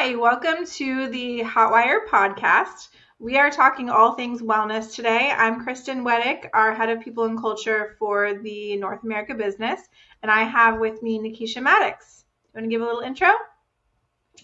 Hi, welcome to the Hotwire podcast. We are talking all things wellness today. I'm Kristin Weddick, our head of people and culture for the North America business, and I have with me Nikeisha Maddox. You want to give a little intro?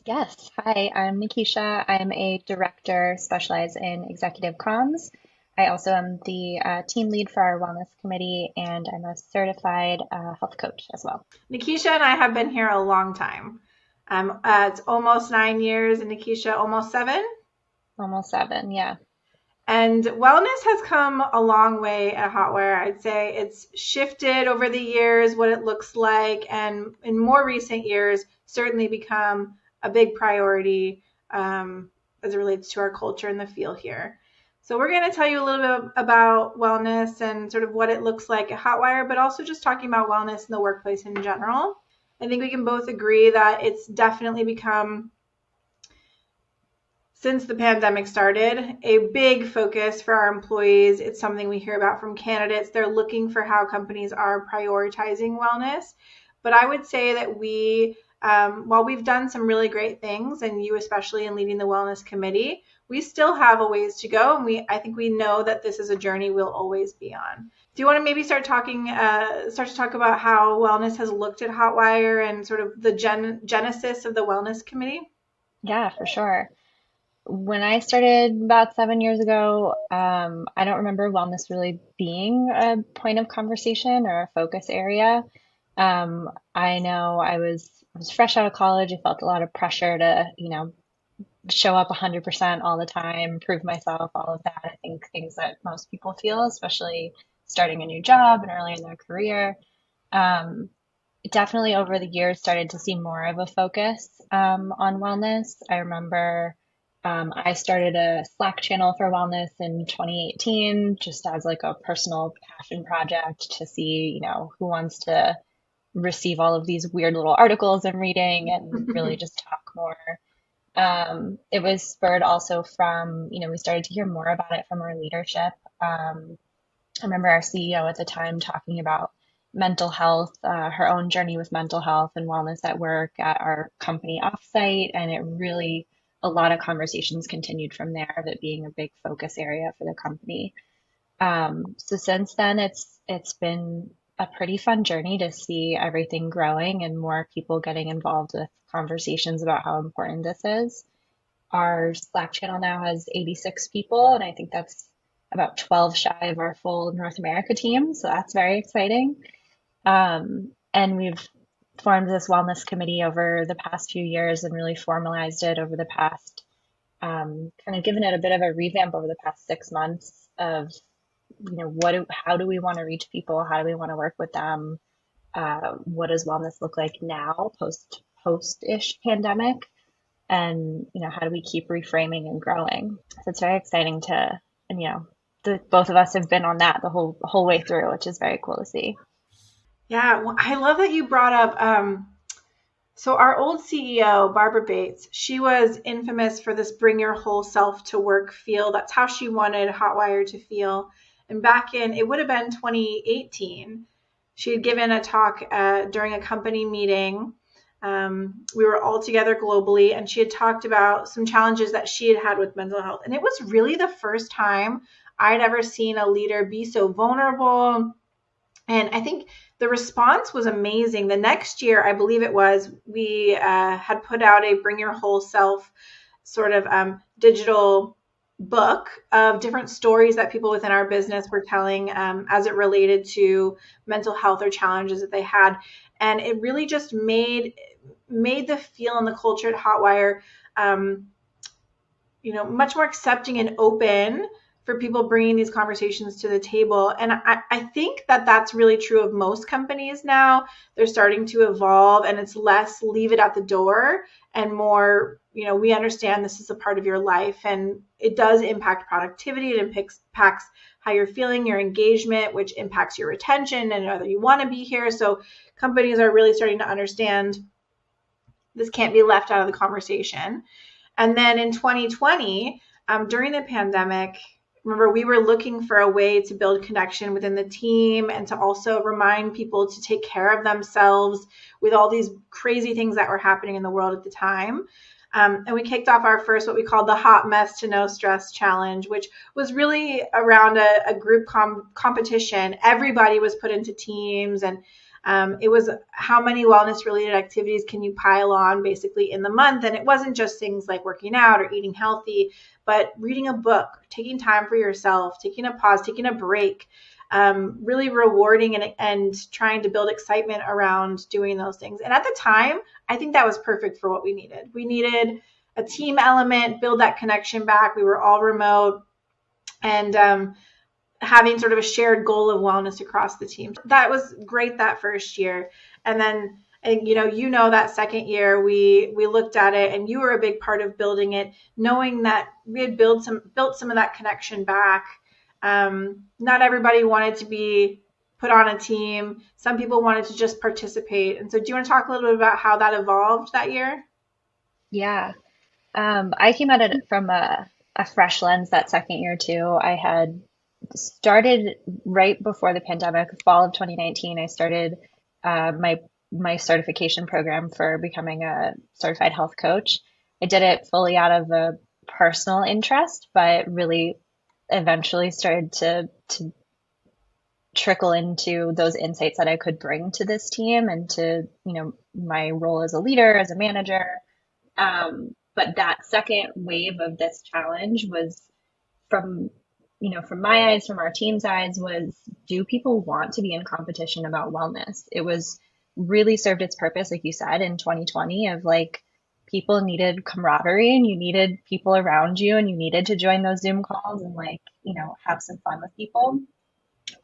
Yes. Hi, I'm Nikeisha. I'm a director specialized in executive comms. I also am the team lead for our wellness committee, and I'm a certified health coach as well. Nikeisha and I have been here a long time. It's almost 9 years, and Nikeisha almost 7. Almost 7, yeah. And wellness has come a long way at Hotwire. I'd say it's shifted over the years what it looks like, and in more recent years, certainly become a big priority as it relates to our culture and the feel here. So we're going to tell you a little bit about wellness and sort of what it looks like at Hotwire, but also just talking about wellness in the workplace in general. I think we can both agree that it's definitely become, since the pandemic started, a big focus for our employees. It's something we hear about from candidates. They're looking for how companies are prioritizing wellness. But I would say that while we've done some really great things, and you especially in leading the wellness committee, we still have a ways to go. And I think we know that this is a journey we'll always be on. Do you want to maybe start to talk about how wellness has looked at Hotwire and sort of the genesis of the wellness committee? Yeah, for sure. When I started about 7 years ago, I don't remember wellness really being a point of conversation or a focus area. I know I was fresh out of college. I felt a lot of pressure to, show up 100% all the time, prove myself, all of that. I think things that most people feel, especially starting a new job and early in their career. Um, Definitely over the years started to see more of a focus on wellness. I remember I started a Slack channel for wellness in 2018, just as like a personal passion project to see, who wants to receive all of these weird little articles I'm reading and really just talk more. It was spurred also from, we started to hear more about it from our leadership. I remember our CEO at the time talking about mental health, her own journey with mental health and wellness at work at our company offsite. And it really, a lot of conversations continued from there of it being a big focus area for the company. So since then, it's been a pretty fun journey to see everything growing and more people getting involved with conversations about how important this is. Our Slack channel now has 86 people, and I think that's about 12 shy of our full North America team. So that's very exciting. And we've formed this wellness committee over the past few years and really formalized it over the past, kind of given it a bit of a revamp over the past 6 months of, how do we want to reach people? How do we want to work with them? What does wellness look like now, post-ish pandemic? And how do we keep reframing and growing? So it's very exciting to, and both of us have been on that the whole way through, which is very cool to see. Yeah, well, I love that you brought up. So our old CEO, Barbara Bates, she was infamous for this bring your whole self to work feel. That's how she wanted Hotwire to feel. And back in, it would have been 2018, she had given a talk during a company meeting. We were all together globally, and she had talked about some challenges that she had had with mental health. And it was really the first time I'd ever seen a leader be so vulnerable. And I think the response was amazing. The next year, I believe it was, we had put out a Bring Your Whole Self sort of digital book of different stories that people within our business were telling as it related to mental health or challenges that they had. And it really just made the feel and the culture at Hotwire, much more accepting and open for people bringing these conversations to the table. And I think that that's really true of most companies now. They're starting to evolve, and it's less leave it at the door and more, we understand this is a part of your life, and it does impact productivity. It impacts how you're feeling, your engagement, which impacts your retention and whether you want to be here. So companies are really starting to understand this can't be left out of the conversation. And then in 2020, during the pandemic, remember, we were looking for a way to build connection within the team and to also remind people to take care of themselves with all these crazy things that were happening in the world at the time. And we kicked off our first, what we called the Hot Mess to No Stress Challenge, which was really around a group competition. Everybody was put into teams, and it was how many wellness related activities can you pile on basically in the month. And it wasn't just things like working out or eating healthy, but reading a book, taking time for yourself, taking a pause, taking a break, really rewarding and trying to build excitement around doing those things. And at the time, I think that was perfect for what we needed. We needed a team element, build that connection back. We were all remote, and having sort of a shared goal of wellness across the team. That was great that first year. And then, and that second year we looked at it, and you were a big part of building it, knowing that we had built some of that connection back. Not everybody wanted to be put on a team. Some people wanted to just participate. And so do you want to talk a little bit about how that evolved that year? Yeah. I came at it from a fresh lens that second year too. I had started right before the pandemic, fall of 2019. I started my certification program for becoming a certified health coach. I did it fully out of a personal interest, but really eventually started to trickle into those insights that I could bring to this team and to, my role as a leader, as a manager. But that second wave of this challenge was from, from my eyes, from our team's eyes, was, do people want to be in competition about wellness? It was really served its purpose, like you said, in 2020 of like, people needed camaraderie and you needed people around you and you needed to join those Zoom calls and like, have some fun with people.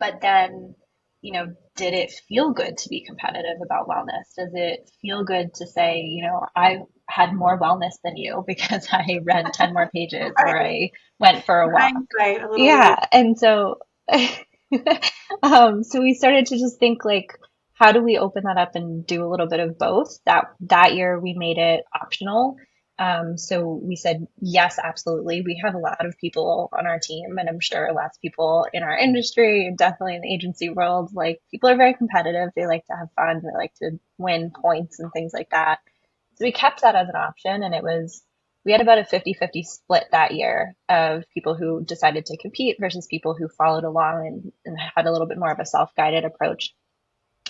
But then, did it feel good to be competitive about wellness? Does it feel good to say, I had more wellness than you because I read 10 more pages or I went for a walk? Hindsight, a little later. Yeah. And so, so we started to just think like, how do we open that up and do a little bit of both? That year we made it optional. So we said, yes, absolutely. We have a lot of people on our team, and I'm sure lots of people in our industry, definitely in the agency world, like people are very competitive. They like to have fun. They like to win points and things like that. So we kept that as an option, and we had about a 50-50 split that year of people who decided to compete versus people who followed along and had a little bit more of a self-guided approach.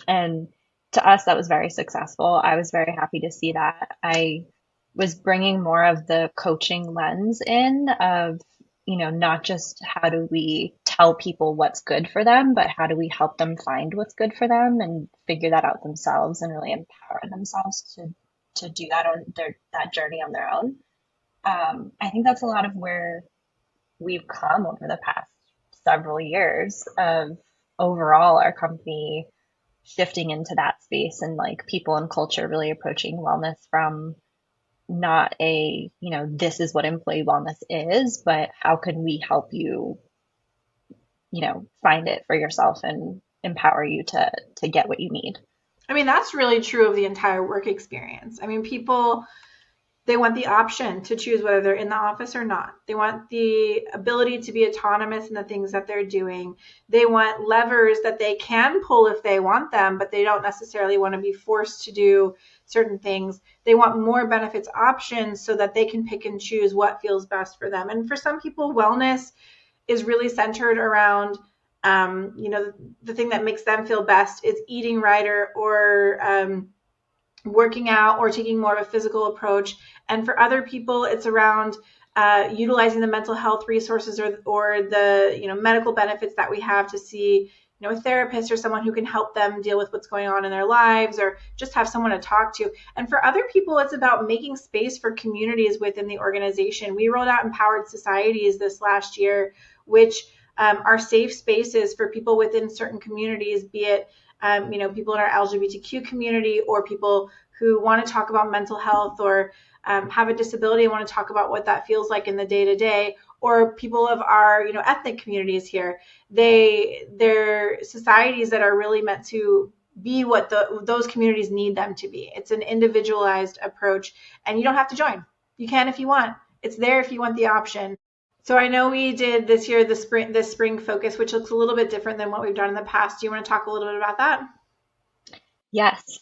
And to us, that was very successful. I was very happy to see that. I was bringing more of the coaching lens in of, not just how do we tell people what's good for them, but how do we help them find what's good for them and figure that out themselves and really empower themselves to do that on that journey on their own. I think that's a lot of where we've come over the past several years of overall our company shifting into that space and like people and culture really approaching wellness from not this is what employee wellness is, but how can we help you, find it for yourself and empower you to get what you need. I mean, that's really true of the entire work experience. I mean, people, they want the option to choose whether they're in the office or not. They want the ability to be autonomous in the things that they're doing. They want levers that they can pull if they want them, but they don't necessarily want to be forced to do certain things. They want more benefits options so that they can pick and choose what feels best for them. And for some people, wellness is really centered around the thing that makes them feel best is eating right or working out or taking more of a physical approach. And for other people, it's around utilizing the mental health resources or the medical benefits that we have to see a therapist or someone who can help them deal with what's going on in their lives or just have someone to talk to. And for other people, it's about making space for communities within the organization. We rolled out Empowered Societies this last year, which are safe spaces for people within certain communities, be it people in our LGBTQ community or people who want to talk about mental health or have a disability and want to talk about what that feels like in the day-to-day, or people of our ethnic communities here. They're societies that are really meant to be what those communities need them to be. It's an individualized approach, and you don't have to join. You can if you want. It's there if you want the option. So I know we did this year this spring focus, which looks a little bit different than what we've done in the past. Do you want to talk a little bit about that? Yes.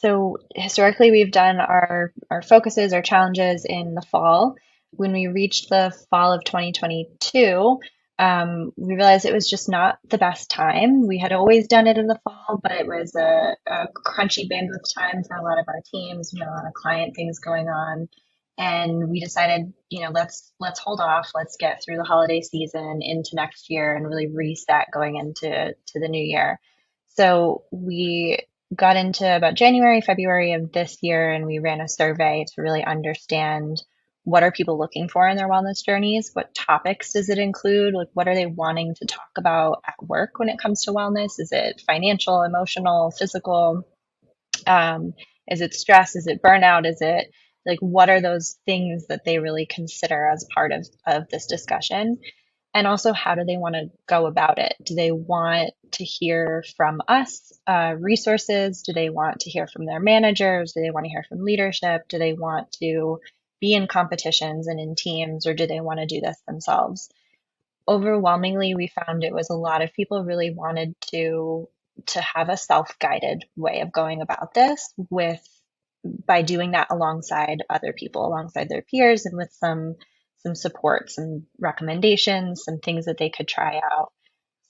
So historically, we've done our focuses, our challenges in the fall. When we reached the fall of 2022, we realized it was just not the best time. We had always done it in the fall, but it was a crunchy bandwidth time for a lot of our teams. We had a lot of client things going on, and we decided, let's hold off. Let's get through the holiday season into next year and really reset going into the new year. So we got into about January, February of this year, and we ran a survey to really understand what are people looking for in their wellness journeys? What topics does it include? Like, what are they wanting to talk about at work when it comes to wellness? Is it financial, emotional, physical? Um, is it stress? Is it burnout? Is it like, what are those things that they really consider as part of this discussion? And also, how do they want to go about it? Do they want to hear from us, resources? Do they want to hear from their managers? Do they want to hear from leadership? Do they want to be in competitions and in teams, or do they want to do this themselves? Overwhelmingly, we found it was a lot of people really wanted to have a self-guided way of going about this with by doing that alongside other people, alongside their peers, and with some support, some recommendations, some things that they could try out.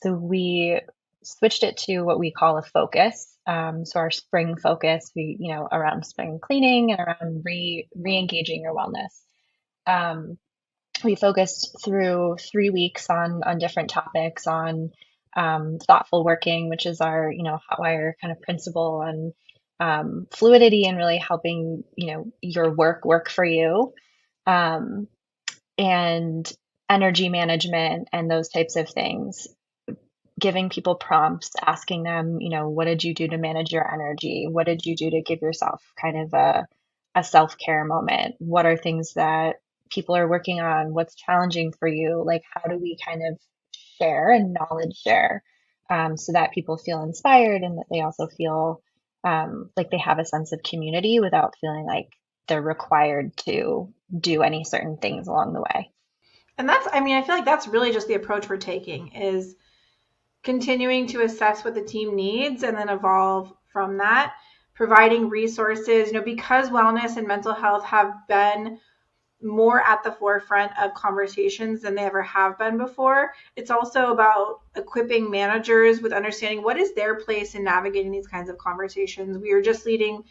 So we switched it to what we call a focus. So our spring focus, around spring cleaning and around re-engaging your wellness. We focused through 3 weeks on different topics on thoughtful working, which is our Hotwire kind of principle, and fluidity and really helping your work for you, um, and energy management and those types of things. Giving people prompts, asking them, what did you do to manage your energy? What did you do to give yourself kind of a self-care moment? What are things that people are working on? What's challenging for you? Like, how do we kind of share and knowledge share, so that people feel inspired and that they also feel like they have a sense of community without feeling like they're required to do any certain things along the way. And that's, I mean, I feel like that's really just the approach we're taking is continuing to assess what the team needs and then evolve from that, providing resources, because wellness and mental health have been more at the forefront of conversations than they ever have been before. It's also about equipping managers with understanding what is their place in navigating these kinds of conversations. We are just leading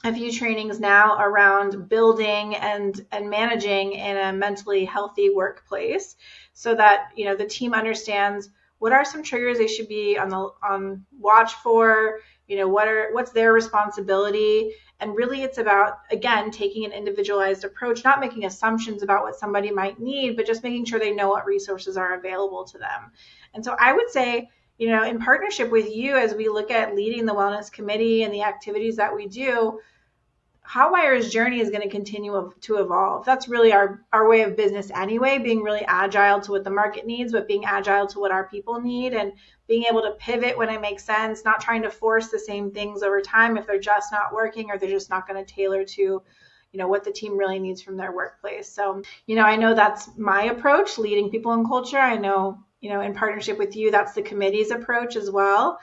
a few trainings now around building and managing in a mentally healthy workplace, so that the team understands what are some triggers they should be on watch for, what's their responsibility. And really it's about, again, taking an individualized approach, not making assumptions about what somebody might need, but just making sure they know what resources are available to them. And so I would say, in partnership with you, as we look at leading the wellness committee and the activities that we do, Hotwire's journey is going to continue to evolve. That's really our way of business anyway, being really agile to what the market needs, but being agile to what our people need, and being able to pivot when it makes sense, not trying to force the same things over time if they're just not working or they're just not going to tailor to what the team really needs from their workplace. So, I know that's my approach, leading people in culture. I know, in partnership with you, that's the committee's approach as well.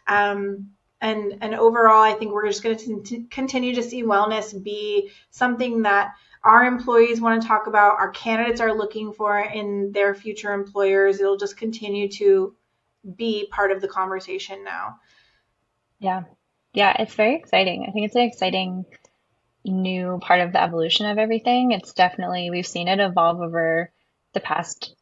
And overall, I think we're just going to continue to see wellness be something that our employees want to talk about, our candidates are looking for in their future employers. It'll just continue to be part of the conversation now. Yeah. Yeah, it's very exciting. I think it's an exciting new part of the evolution of everything. It's definitely, we've seen it evolve over the past,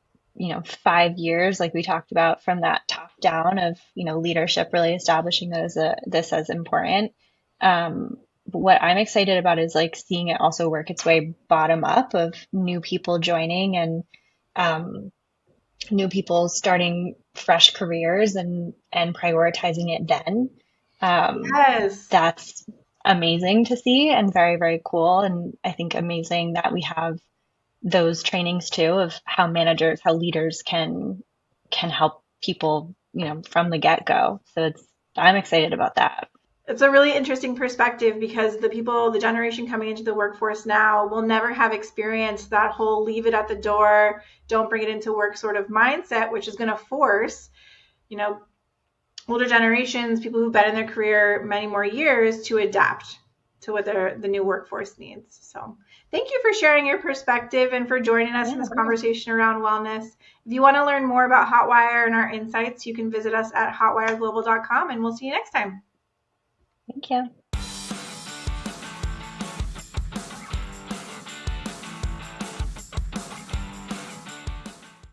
5 years, like we talked about, from that top down of, leadership really establishing this as important. But what I'm excited about is like seeing it also work its way bottom up of new people joining and new people starting fresh careers and prioritizing it then. Um, Yes. that's amazing to see and very, very cool. And I think amazing that we have those trainings too of how managers, how leaders can help people, from the get-go. So I'm excited about that. It's a really interesting perspective because the generation coming into the workforce now will never have experienced that whole leave it at the door, don't bring it into work sort of mindset, which is going to force, you know, older generations, people who've been in their career many more years, to adapt to what the new workforce needs. So thank you for sharing your perspective and for joining us in this conversation around wellness. If you want to learn more about Hotwire and our insights, you can visit us at hotwireglobal.com, and we'll see you next time. Thank you.